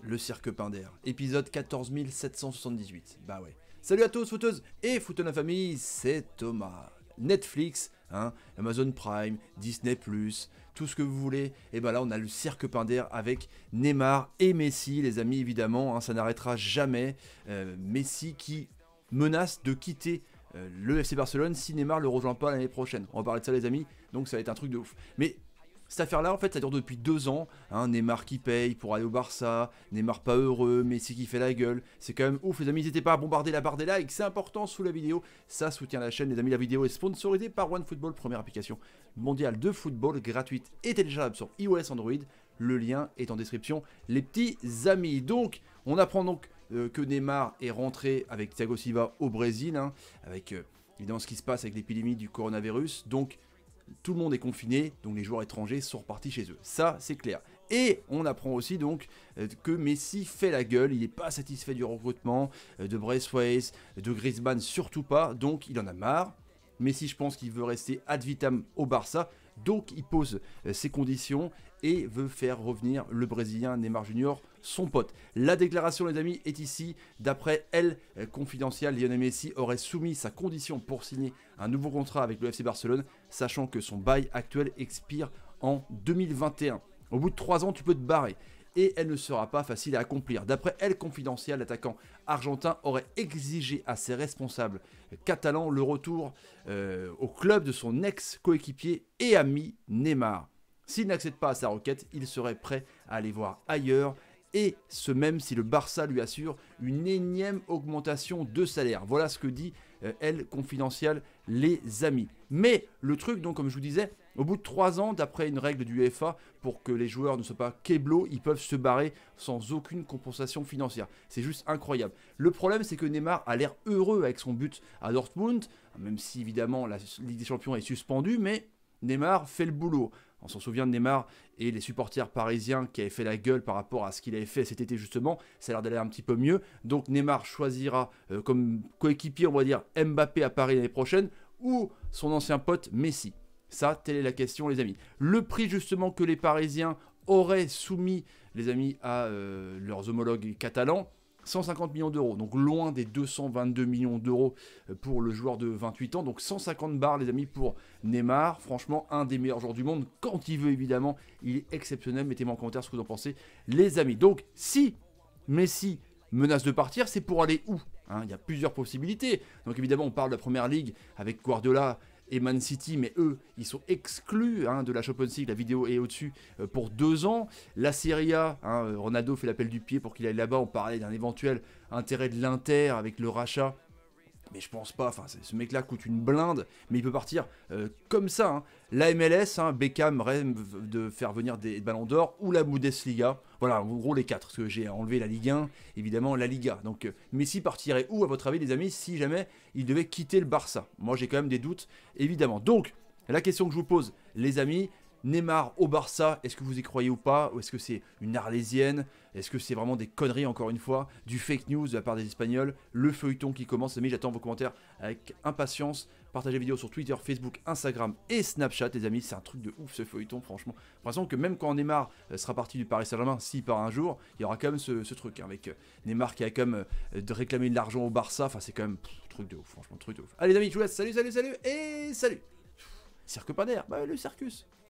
Le Cirque Pinder, épisode 14 778. Bah ouais. Salut à tous, footeuses et footeux de la famille, c'est Thomas. Netflix, Amazon Prime, Disney+, tout ce que vous voulez. Et bah là, on a le Cirque Pinder avec Neymar et Messi, les amis, évidemment. Ça n'arrêtera jamais. Messi qui menace de quitter le FC Barcelone si Neymar le rejoint pas l'année prochaine. On va parler de ça, les amis. Donc ça va être un truc de ouf. Mais cette affaire-là, en fait, ça dure depuis 2 ans. Neymar qui paye pour aller au Barça, Neymar pas heureux, Messi qui fait la gueule. C'est quand même ouf, les amis. N'hésitez pas à bombarder la barre des likes, c'est important sous la vidéo. Ça soutient la chaîne, les amis. La vidéo est sponsorisée par OneFootball, première application mondiale de football gratuite et téléchargeable sur iOS Android. Le lien est en description, les petits amis. Donc, on apprend donc que Neymar est rentré avec Thiago Silva au Brésil, avec évidemment ce qui se passe avec l'épidémie du coronavirus. Donc, tout le monde est confiné, donc les joueurs étrangers sont repartis chez eux. Ça, c'est clair. Et on apprend aussi donc que Messi fait la gueule, il n'est pas satisfait du recrutement de Braithwaite, de Griezmann, surtout pas, donc il en a marre. Messi, je pense qu'il veut rester ad vitam au Barça, donc il pose ses conditions et veut faire revenir le Brésilien Neymar Junior, son pote. La déclaration, les amis, est ici. D'après elle, confidentielle, Lionel Messi aurait soumis sa condition pour signer un nouveau contrat avec le FC Barcelone, sachant que son bail actuel expire en 2021. Au bout de 3 ans, tu peux te barrer. Et elle ne sera pas facile à accomplir. D'après elle, confidentielle, l'attaquant argentin aurait exigé à ses responsables catalans le retour au club de son ex-coéquipier et ami Neymar. S'il n'accède pas à sa requête, il serait prêt à aller voir ailleurs, et ce même si le Barça lui assure une énième augmentation de salaire. Voilà ce que dit elle, confidentielle, les amis. Mais le truc, donc, comme je vous disais, au bout de 3 ans, d'après une règle du UEFA, pour que les joueurs ne soient pas keblo, ils peuvent se barrer sans aucune compensation financière. C'est juste incroyable. Le problème, c'est que Neymar a l'air heureux avec son but à Dortmund, même si évidemment la Ligue des Champions est suspendue, mais Neymar fait le boulot. On s'en souvient de Neymar et les supporters parisiens qui avaient fait la gueule par rapport à ce qu'il avait fait cet été justement. Ça a l'air d'aller un petit peu mieux. Donc Neymar choisira comme coéquipier, on va dire, Mbappé à Paris l'année prochaine ou son ancien pote Messi. Ça, telle est la question, les amis. Le prix justement que les Parisiens auraient soumis, les amis, à leurs homologues catalans, 150 millions d'euros, donc loin des 222 millions d'euros pour le joueur de 28 ans, donc 150 bars, les amis, pour Neymar. Franchement, un des meilleurs joueurs du monde, quand il veut évidemment, il est exceptionnel. Mettez-moi en commentaire ce que vous en pensez, les amis. Donc si Messi menace de partir, c'est pour aller où? Il y a plusieurs possibilités. Donc évidemment, on parle de la Première Ligue avec Guardiola et Man City, mais eux, ils sont exclus de la Champions League. La vidéo est au-dessus pour 2 ans. La Serie A, Ronaldo fait l'appel du pied pour qu'il aille là-bas. On parlait d'un éventuel intérêt de l'Inter avec le rachat. Mais je pense pas, ce mec-là coûte une blinde, mais il peut partir comme ça. La MLS, Beckham rêve de faire venir des ballons d'or, ou la Bundesliga. Voilà, en gros les 4, parce que j'ai enlevé la Ligue 1, évidemment la Liga. Donc Messi partirait où, à votre avis, les amis, si jamais il devait quitter le Barça? Moi j'ai quand même des doutes, évidemment. Donc, la question que je vous pose, les amis, Neymar au Barça, est-ce que vous y croyez ou pas? Ou est-ce que c'est une arlésienne? Est-ce que c'est vraiment des conneries, encore une fois? Du fake news de la part des Espagnols? Le feuilleton qui commence, les amis, j'attends vos commentaires avec impatience. Partagez la vidéo sur Twitter, Facebook, Instagram et Snapchat, les amis. C'est un truc de ouf, ce feuilleton, franchement. J'ai l'impression que même quand Neymar sera parti du Paris Saint-Germain, s'il part un jour, il y aura quand même ce truc, avec Neymar qui a quand même de réclamer de l'argent au Barça. C'est quand même truc de ouf, franchement, truc de ouf. Allez les amis, je vous laisse, salut, salut, salut, et salut. Cirque Pinder, le circus.